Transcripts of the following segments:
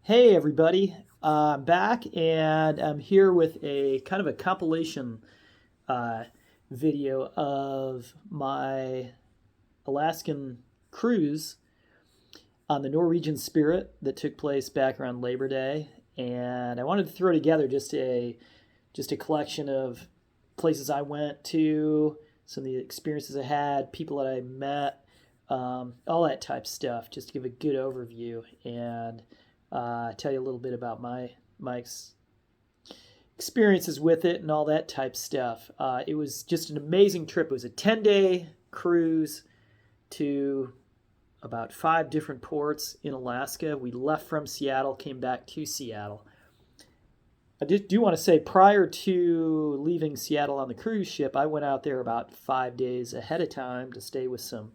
Hey everybody, I'm back and I'm here with a kind of a compilation uh, video of my Alaskan cruise on the Norwegian Spirit that took place back around Labor Day. And I wanted to throw together just a collection of places I went to, some of the experiences I had, people that I met, all that type of stuff, just to give a good overview and tell you a little bit about my experiences with it and all that type stuff. It was just an amazing trip. It was a 10-day cruise to about 5 different ports in Alaska. We left from Seattle, came back to Seattle. I do want to say prior to leaving Seattle on the cruise ship, I went out there about 5 days ahead of time to stay with some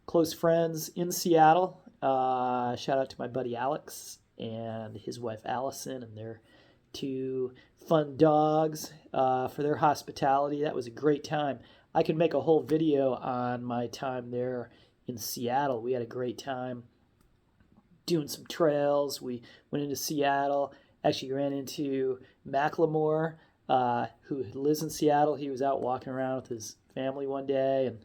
close friends in Seattle. Shout out to my buddy Alex and his wife Allison and their 2 fun dogs for their hospitality. That was a great time. I could make a whole video on my time there in Seattle. We had a great time doing some trails. We went into Seattle. Actually ran into Macklemore, who lives in Seattle. He was out walking around with his family one day, and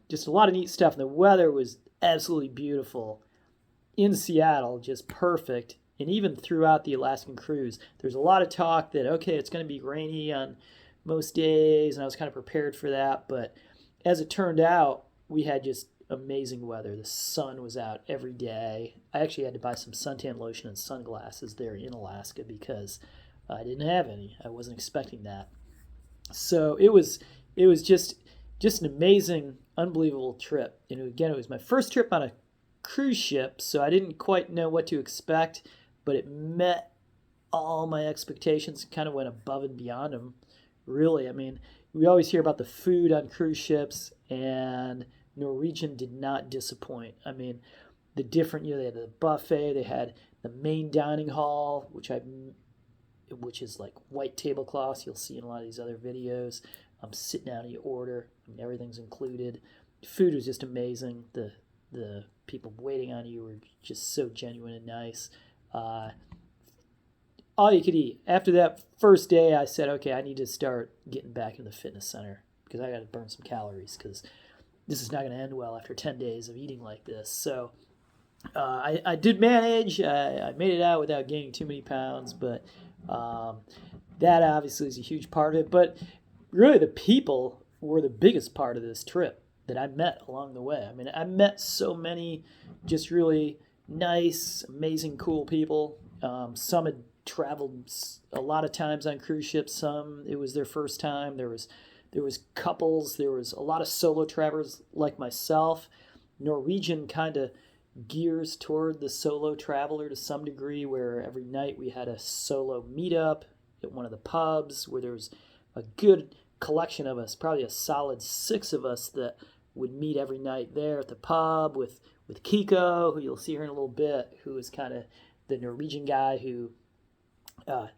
just a lot of neat stuff. And the weather was absolutely beautiful in Seattle, just perfect. And even throughout the Alaskan cruise, there's a lot of talk that, okay, it's going to be rainy on most days, and I was kind of prepared for that. But as it turned out, we had just amazing weather. The sun was out every day. I actually had to buy some suntan lotion and sunglasses there in Alaska because I didn't have any. I wasn't expecting that. So it was just an amazing, unbelievable trip. And again, it was my first trip on a cruise ship, so I didn't quite know what to expect, but it met all my expectations and kind of went above and beyond them. Really, I mean, we always hear about the food on cruise ships, and Norwegian did not disappoint. I mean, the different, they had the buffet, they had the main dining hall, which is like white tablecloths you'll see in a lot of these other videos. Sit down and you order, and everything's included. Food was just amazing. The people waiting on you were just so genuine and nice. All you could eat. After that first day, I said, okay, I need to start getting back in the fitness center because I got to burn some calories because this is not going to end well after 10 days of eating like this. So I did manage. I made it out without gaining too many pounds, but that obviously is a huge part of it. But really, the people were the biggest part of this trip that I met along the way. I mean, I met so many just really nice, amazing, cool people. Some had traveled a lot of times on cruise ships. Some it was their first time. There was couples. There was a lot of solo travelers like myself. Norwegian kind of gears toward the solo traveler to some degree, where every night we had a solo meetup at one of the pubs where there was a good collection of us, probably a solid 6 of us that would meet every night there at the pub with Kiko, who you'll see here in a little bit, who is kind of the Norwegian guy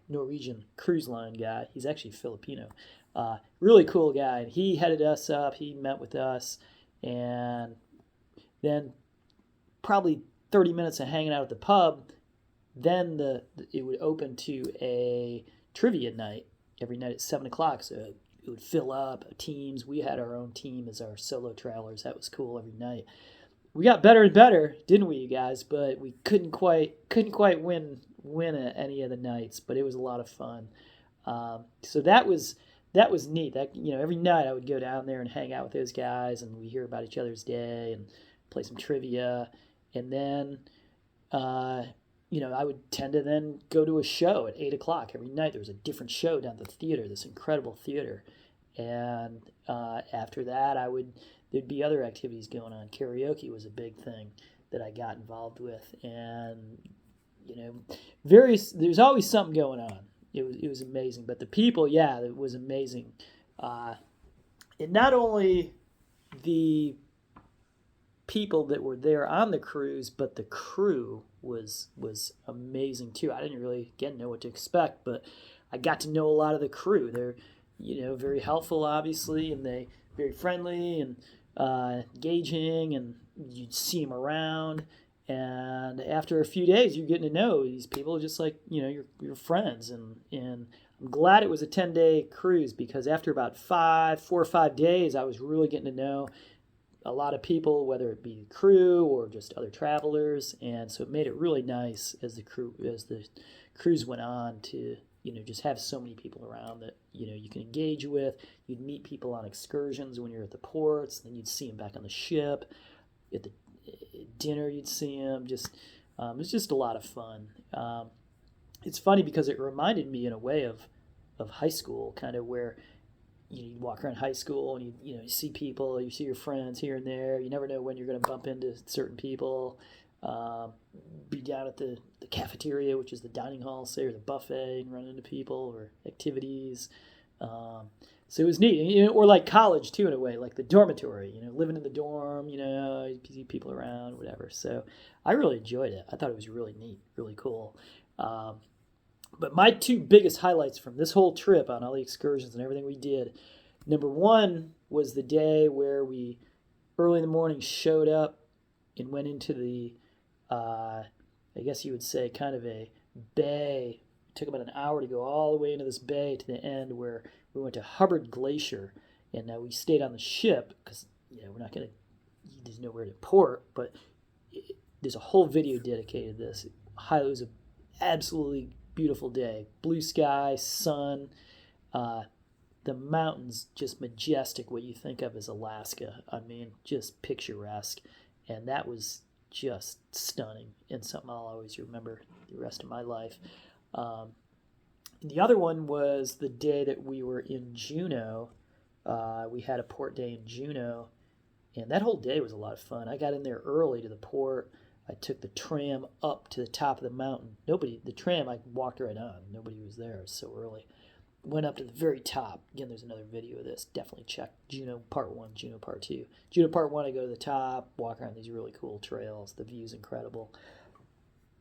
Norwegian cruise line guy. He's actually Filipino. Really cool guy. And he headed us up. He met with us. And then probably 30 minutes of hanging out at the pub, then it would open to a trivia night every night at 7 o'clock. So it would fill up teams. We had our own team as our solo travelers. That was cool every night. We got better and better, didn't we, you guys? But we couldn't quite win at any of the nights. But it was a lot of fun. So that was neat. That every night I would go down there and hang out with those guys, and we hear about each other's day and play some trivia, and then I would tend to then go to a show at 8 o'clock every night. There was a different show down at the theater, this incredible theater. And after that, there'd be other activities going on. Karaoke was a big thing that I got involved with. And, there's always something going on. It was amazing. But the people, yeah, it was amazing. And not only the people that were there on the cruise, but the crew was amazing too. I didn't really know what to expect, but I got to know a lot of the crew. They're very helpful, obviously, and they very friendly and engaging, and you'd see them around. And after a few days, you're getting to know these people just like, your friends. And I'm glad it was a 10-day cruise, because after about 4 or 5 days, I was really getting to know a lot of people, whether it be the crew or just other travelers. And so it made it really nice as the cruise went on to, just have so many people around that, you can engage with. You'd meet people on excursions when you're at the ports, then you'd see them back on the ship. At the dinner, you'd see them. It was just a lot of fun. It's funny because it reminded me in a way of high school, kind of where you walk around high school and you see people, you see your friends here and there. You never know when you're going to bump into certain people. Be down at the cafeteria, which is the dining hall, say, or the buffet, and run into people or activities. So it was neat, or like college too, in a way, like the dormitory. Living in the dorm, you see people around, whatever. So I really enjoyed it. I thought it was really neat, really cool. But my two biggest highlights from this whole trip, on all the excursions and everything we did, number one was the day where we early in the morning showed up and went into the, I guess you would say, kind of a bay. It took about an hour to go all the way into this bay to the end, where we went to Hubbard Glacier. And we stayed on the ship because we're not going to, there's nowhere to port, but there's a whole video dedicated to this. It was an absolutely beautiful day. Blue sky, sun, the mountains, just majestic, what you think of as Alaska. I mean, just picturesque. And that was just stunning, and something I'll always remember the rest of my life. The other one was the day that we were in Juneau. We had a port day in Juneau, and that whole day was a lot of fun. I got in there early to the port. I took the tram up to the top of the mountain. The tram I walked right on. Nobody was there. It was so early. Went up to the very top. Again, there's another video of this. Definitely check Juneau Part 1, Juneau Part 2. Juneau Part 1, I go to the top, walk around these really cool trails. The view's incredible.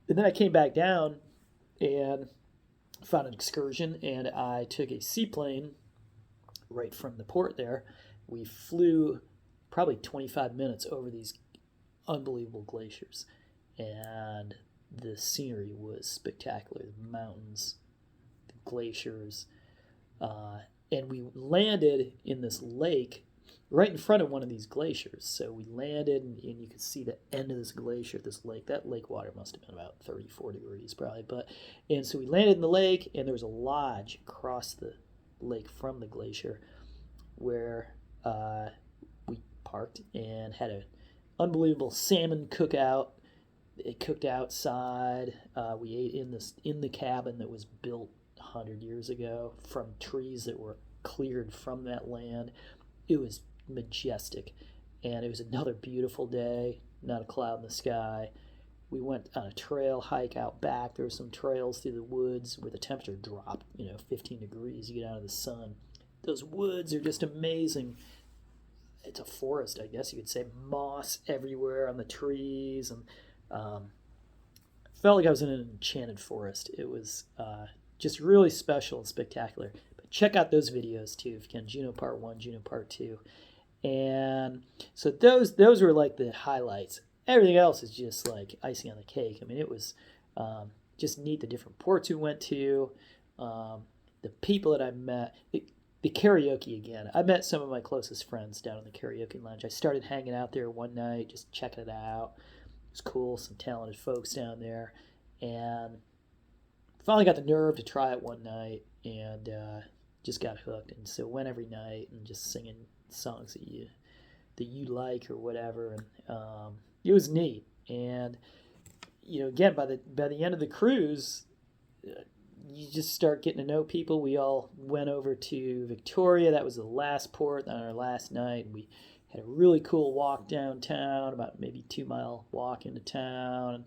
And then I came back down and found an excursion, and I took a seaplane right from the port there. We flew probably 25 minutes over these unbelievable glaciers, and the scenery was spectacular. The mountains, the glaciers, and we landed in this lake right in front of one of these glaciers. So we landed, and you could see the end of this glacier, this lake. That lake water must have been about 34 degrees probably. And so we landed in the lake, and there was a lodge across the lake from the glacier where we parked and had an unbelievable salmon cookout. It cooked outside. We ate in the cabin that was built 100 years ago from trees that were cleared from that land. It was majestic, and it was another beautiful day, not a cloud in the sky. We went on a trail hike out back. There were some trails through the woods where the temperature dropped 15 degrees. You get out of the sun. Those woods are just amazing. It's a forest, I guess you could say. Moss everywhere on the trees, and felt like I was in an enchanted forest. It was just really special and spectacular. But check out those videos too, if you can. Juneau Part 1, Juneau Part 2. And so those were like the highlights. Everything else is just like icing on the cake. I mean, it was just neat, the different ports we went to, the people that I met. The karaoke again. I met some of my closest friends down in the karaoke lounge. I started hanging out there one night, just checking it out. It was cool, some talented folks down there. And finally got the nerve to try it one night, and just got hooked. And so went every night and just singing songs that you like or whatever. And it was neat. And again, by the end of the cruise, you just start getting to know people. We all went over to Victoria. That was the last port on our last night. We had a really cool walk downtown, about maybe 2-mile walk into town.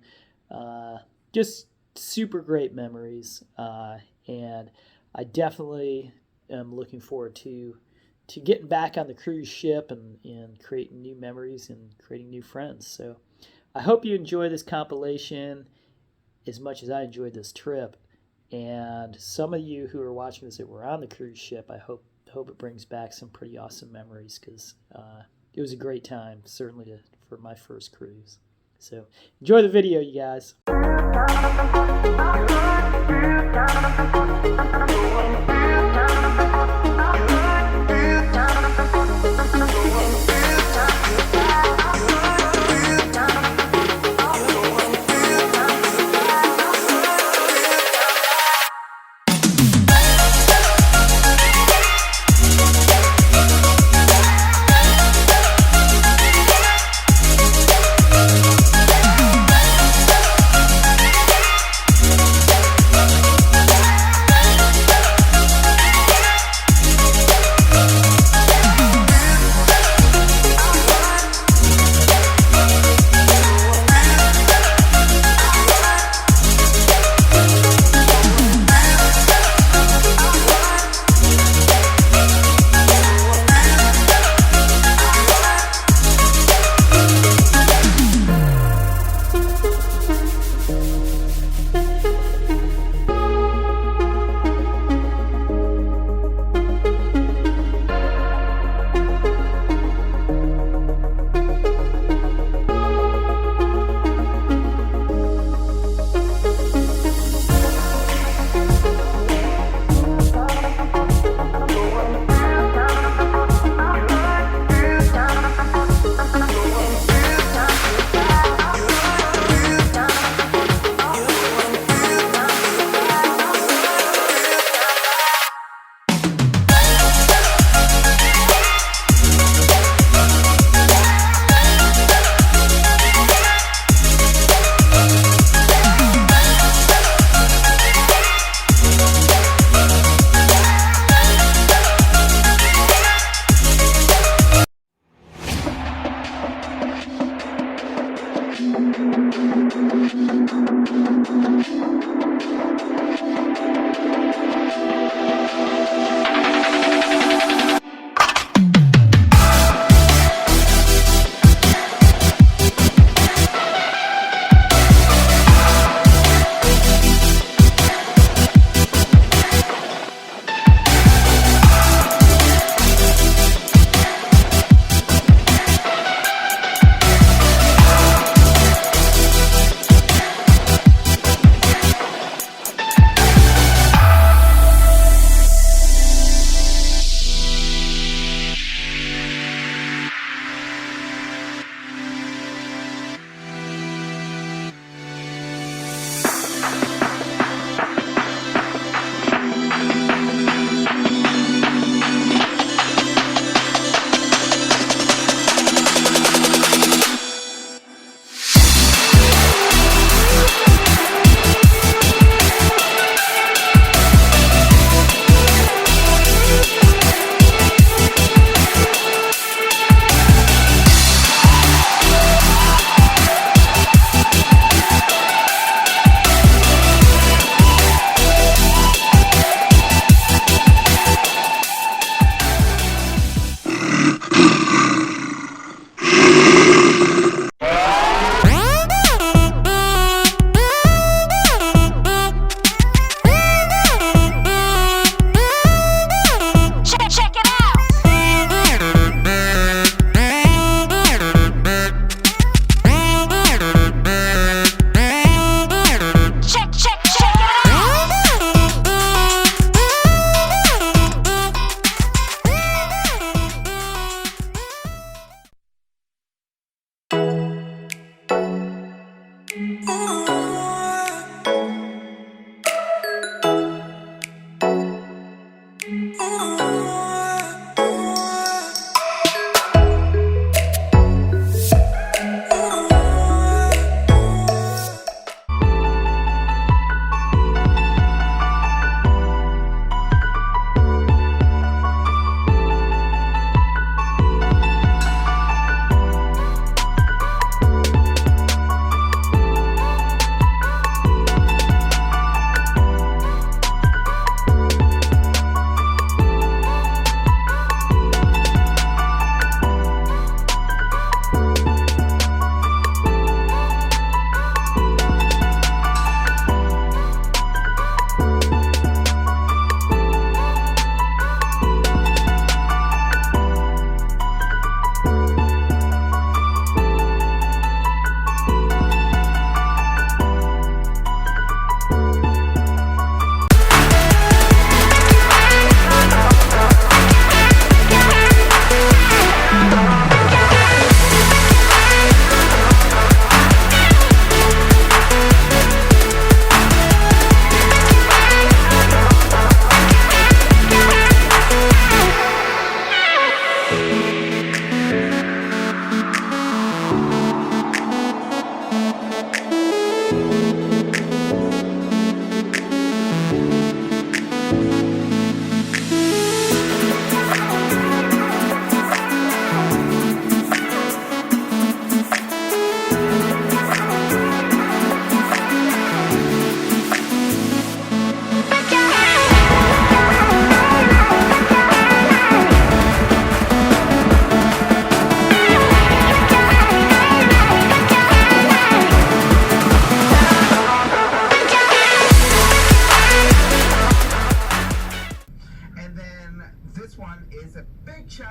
Just super great memories. And I definitely am looking forward to getting back on the cruise ship and creating new memories and creating new friends. So I hope you enjoy this compilation as much as I enjoyed this trip. And some of you who are watching this that were on the cruise ship, I hope it brings back some pretty awesome memories, because it was a great time, certainly for my first cruise. So enjoy the video, you guys.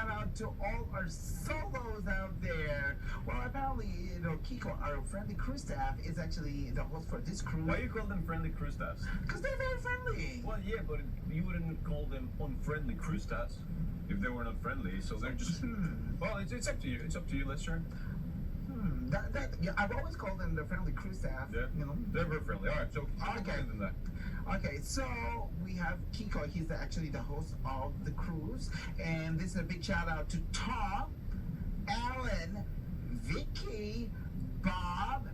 shout out to all our solos out there. Well, apparently, Kiko, our friendly crew staff, is actually the host for this cruise. Why you call them friendly crew staffs? Because they're very friendly. Well, yeah, but you wouldn't call them unfriendly crew staffs if they were not friendly. So they're just. Well, it's up to you. It's up to you, Lester. Yeah, I've always called them the friendly crew staff. Yeah, they're very friendly. All right, so okay. Than that. Okay, so we have Kiko. He's actually the host of the cruise, and this is a big shout out to Tom, Alan, Vicky, Bob,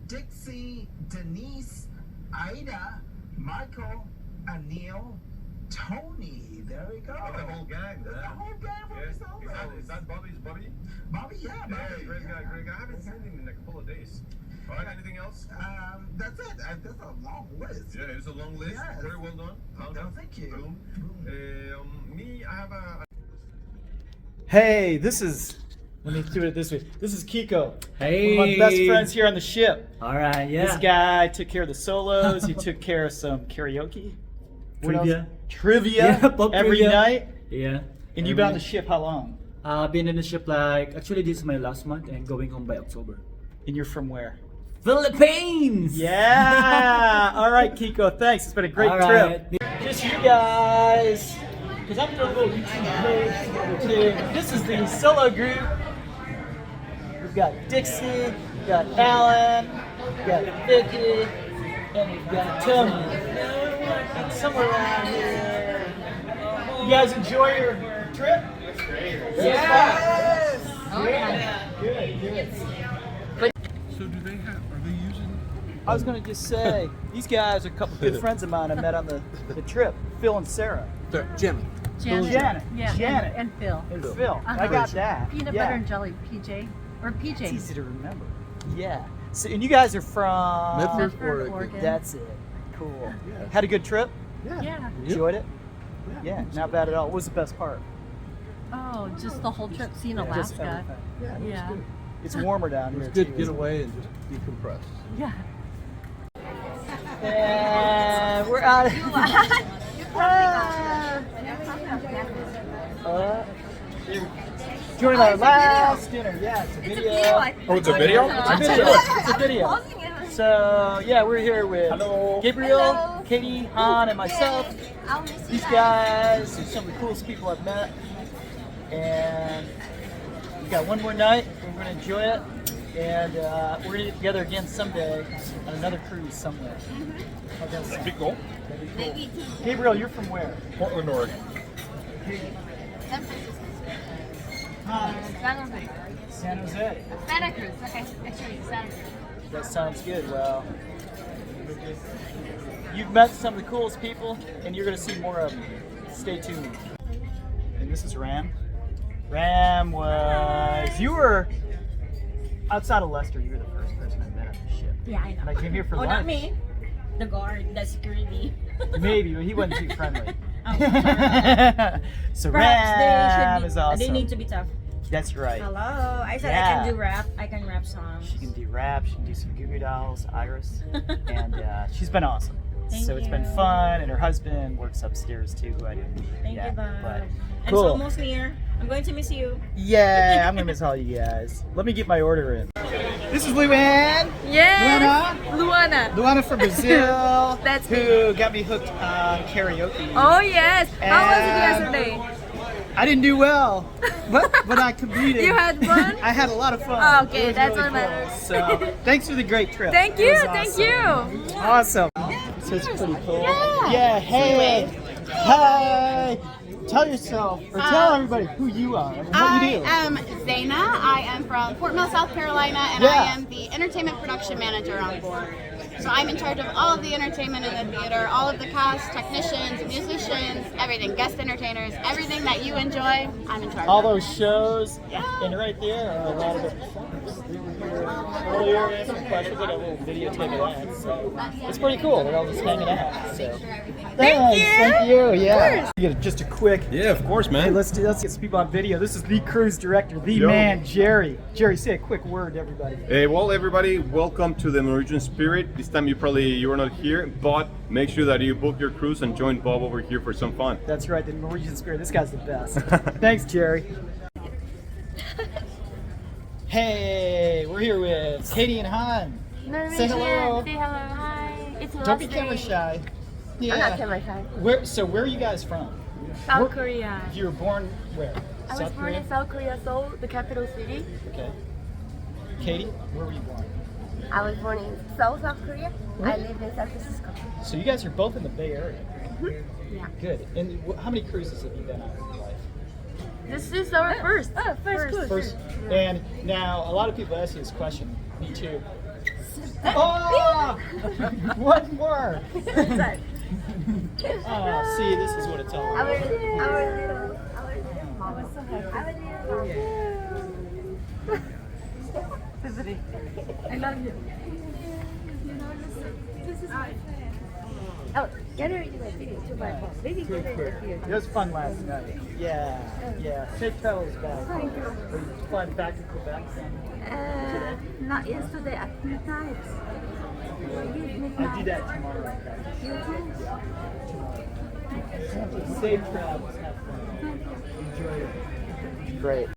Dixie, Denise, Ida, Michael, Anil, Tony. There we go. Oh, the whole gang. The whole gang from the solos. Is that Bobby's buddy? Bobby, yeah, Bobby. Yeah, great guy, great guy. I haven't seen him in a couple of days. All right, anything else? That's it. That's a long list. Yeah, it's a long list. Yes. Very well done. No, thank you. Me, I have a... Hey, this is, let me do it this way. This is Kiko. Hey. One of my best friends here on the ship. All right, yeah. This guy took care of the solos. He took care of some karaoke. What Trivia. else? Trivia. Yeah, pop every trivia. night. Yeah. And you've been on the ship how long? I've been in the ship actually this is my last month and going home by October. And you're from where? Philippines! Yeah! All right, Kiko, thanks. It's been a great All trip. right. Just you guys. Because I'm doing a little YouTube page too. This is the solo group. We've got Dixie, we've got Alan, we've got Vicky, and we've got Tony. And somewhere around here. You guys enjoy your trip? Yes! Good, good. So do they have, are they using? I was going to just say, these guys are a couple good friends of mine I met on the trip, Phil and Sarah. Jimmy. Janet. Yeah, Janet. And Phil. And Phil. Uh-huh. I got that. Peanut yeah. butter and jelly, PJ. Or PJ. It's easy to remember. Yeah. So, and you guys are from Medford, Medford, Oregon. That's it. Cool. Yeah. Had a good trip? Yeah. Enjoyed it? Yeah, not bad at all. What was the best part? Oh, just the whole trip, seeing Just Alaska. everything. Yeah, it was Yeah. good. It's warmer down It here. was good too, to get isn't it? away and just decompress. Yeah. And we're out of Join our last dinner. Yeah, it's a video. Oh, it's a video? It's a video. So, yeah, we're here with Gabriel, Katie, Han, and myself. These guys are some of the coolest people I've met. And we've got one more night. We're going to enjoy it. And we're going to get together again someday on another cruise somewhere. That'd be cool. That'd be cool. Gabriel, you're from where? Portland, Oregon. San Jose. Santa Cruz. Okay, actually, Santa Cruz. That sounds good. Well, you've met some of the coolest people, and you're going to see more of them. Stay tuned. And this is Ram. Ram was, you were, outside of Lester, you were the first person I met on the ship. Yeah, I know. And I came here for Oh, lunch. not me. The guard, the security. Maybe, but he wasn't too friendly. So Perhaps Ram they is should be. awesome. They need to be tough. That's right. Hello. I said Yeah. I can do rap. I can rap songs. She can do rap, she can do some Goo Goo Dolls, Iris, and she's been awesome. Thank so it's been you. fun, and her husband works upstairs too, who I didn't. Thank yeah, you, Bob. But And cool. it's almost near. I'm going to miss you. Yeah, I'm gonna miss all you guys. Let me get my order in. This is Luann. Yes, Luana. Luana. Luana from Brazil. That's who got me hooked on karaoke. Oh yes. How was it And yesterday? I didn't do well, but I competed. You had fun? I had a lot of fun. Oh, okay, It was that's really what cool. matters. So thanks for the great trip. Thank It you, was thank awesome. you. Awesome. So it's pretty cool. Yeah. Hey. Hi. Tell yourself, or tell everybody who you are and what you do. I am Zaina. I am from Fort Mill, South Carolina, and Yeah. I am the entertainment production manager on board. So I'm in charge of all of the entertainment in the theater, all of the cast, technicians, musicians, everything, guest entertainers, everything that you enjoy, I'm in charge All of. those shows, Yeah. and right there are a lot of the performers. We were here earlier, answering questions. I got a little videotape of that, so it's pretty cool. They're all just hanging out. So thank you. Yeah. Just a quick. Yeah, of course, Hey, man. let's get some people on video. This is the cruise director, the Yo. man, Jerry. Jerry, say a quick word to everybody. Hey, well, everybody, welcome to the Norwegian Spirit. This time you were not here, but make sure that you book your cruise and join Bob over here for some fun. That's right, the Norwegian Spirit. This guy's the best. Thanks, Jerry. Hey, we're here with Katie and Han. Say hello. Say hello. Hi. It's Don't be camera shy. Yeah. I'm not camera shy. Where are you guys from? South Korea. You were born where? I was born in South Korea, Seoul, the capital city. Okay. Katie, where were you born? I was born in South Korea. I live in San Francisco. So you guys are both in the Bay Area. Yeah. Good. And how many cruises have you been on in your life? This is our first. First cruise. First. And now a lot of people ask you this question. Me too. Oh! One more. Oh, see, this is what it's all about. Our little mama. I love you. This is my Oh, get her in the video to my phone. Maybe get her in the video. It was fun last night. Yeah. Safe travels back. Thank you. Were you flying back to Quebec? Not yesterday at midnight. I'll do that tomorrow. You too? Safe travels. Have fun. Enjoy it. Great.